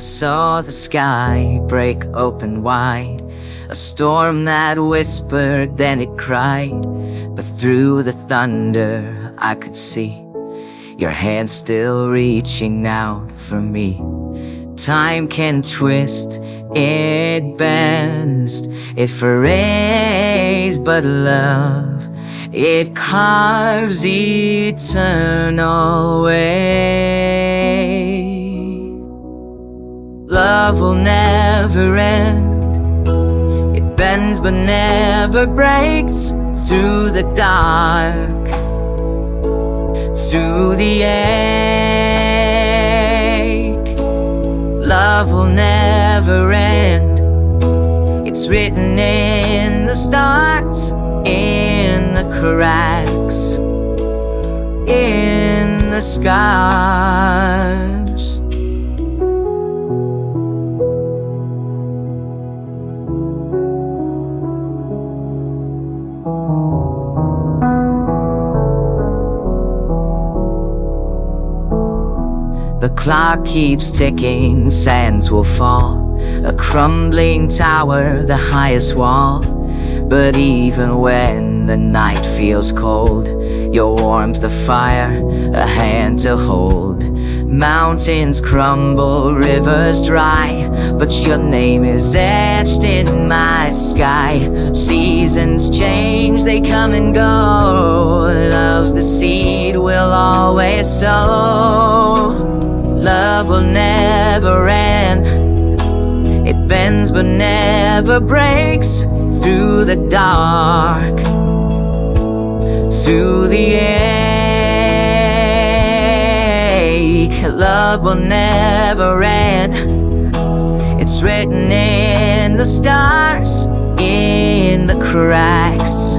saw the sky break open wide, a storm that whispered, then it cried. But through the thunder I could see your hand still reaching out for me. Time can twist, it bends, it frays, but love, it carves eternal way. Love will never end, it bends but never breaks. Through the dark, through the ache, love will never end. It's written in the stars, in the cracks, in the scars. The clock keeps ticking, sands will fall, a crumbling tower, the highest wall. But even when the night feels cold, your warmth, the fire, a hand to hold. Mountains crumble, rivers dry, but your name is etched in my sky. Seasons change, they come and go. Love's the seed we'll always sow. Love will never end, it bends but never breaks. Through the dark, through the ache, love will never end. It's written in the stars, in the cracks,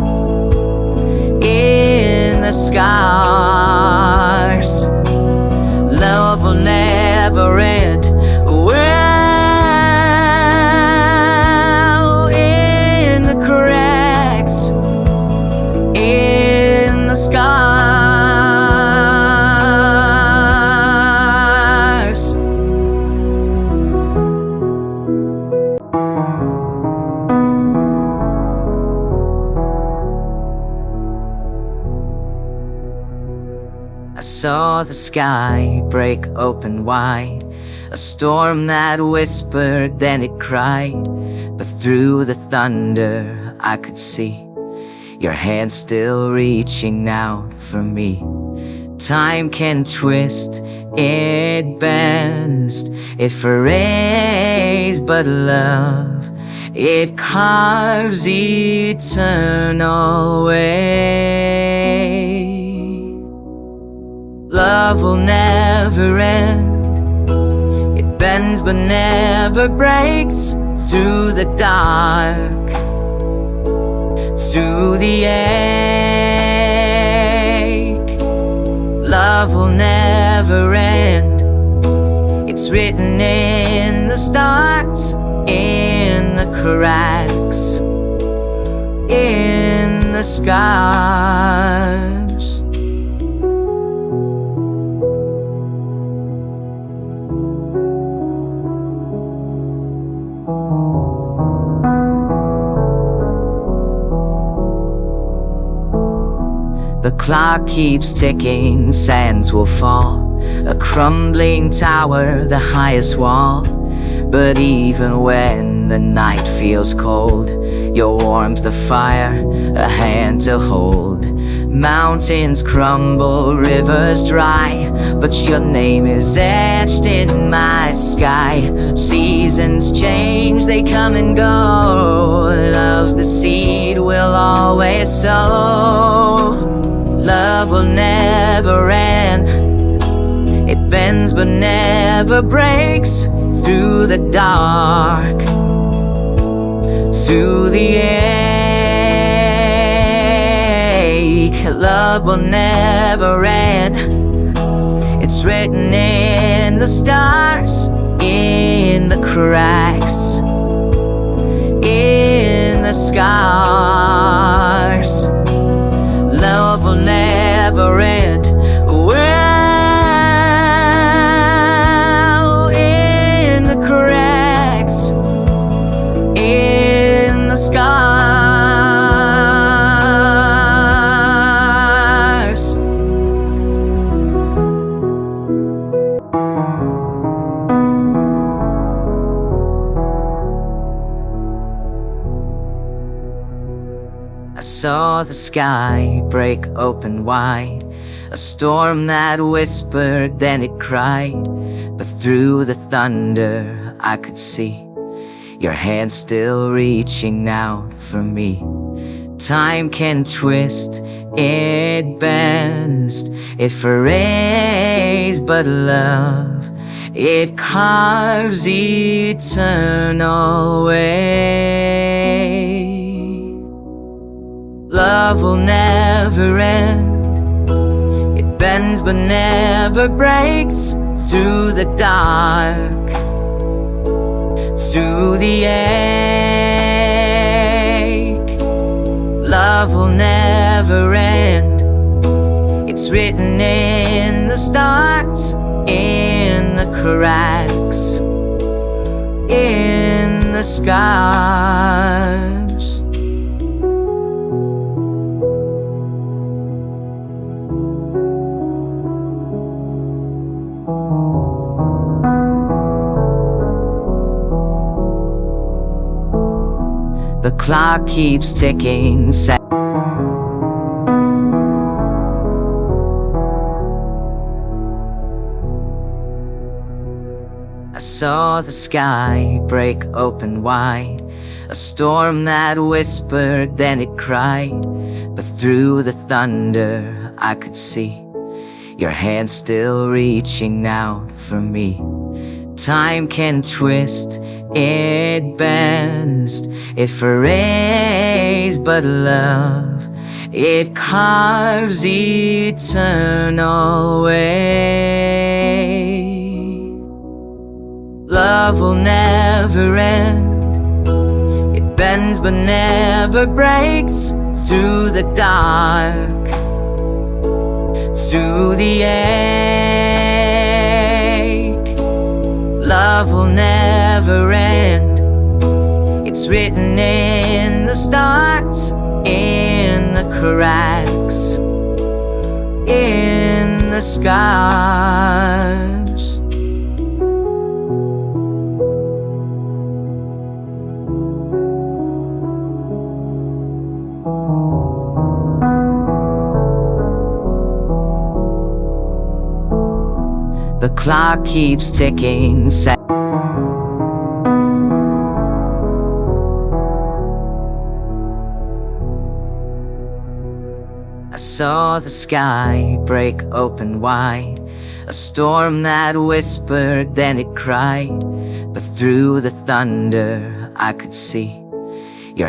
in the scars. Love will never end. Well, in the cracks, in the scars. I saw the sky break open wide, a storm that whispered, then it cried. But through the thunder I could see your hand still reaching out for me. Time can twist, it bends, it frays, but love, it carves eternal way. Love will never end, it bends but never breaks. Through the dark, through the ache, love will never end. It's written in the stars, in the cracks, in the scars. The clock keeps ticking, sands will fall, a crumbling tower, the highest wall. But even when the night feels cold, your warmth, the fire, a hand to hold. Mountains crumble, rivers dry, but your name is etched in my sky. Seasons change, they come and go. Love's the seed we'll always sow. Love will never end, it bends but never breaks. Through the dark, through the ache, love will never end. It's written in the stars, in the cracks, in the scars. Love will never end. Well, in the I saw the sky break open wide, a storm that whispered, then it cried. But through the thunder I could see your hand still reaching out for me. Time can twist, it bends, it frays, but love, it carves eternal way. Love will never end, it bends but never breaks. Through the dark, through the ache, love will never end. It's written in the stars, in the cracks, in the scars. The clock keeps ticking. I saw the sky break open wide, a storm that whispered, then it cried. But through the thunder I could see your hand still reaching out for me. Time can twist, it bends, it frays, but love, it carves eternal way. Love will never end, it bends but never breaks. Through the dark, through the ache, love will never end. It's written in the stars, in the cracks, in the scars. The clock keeps ticking. I saw the sky break open wide, a storm that whispered, then it cried. But through the thunder I could see your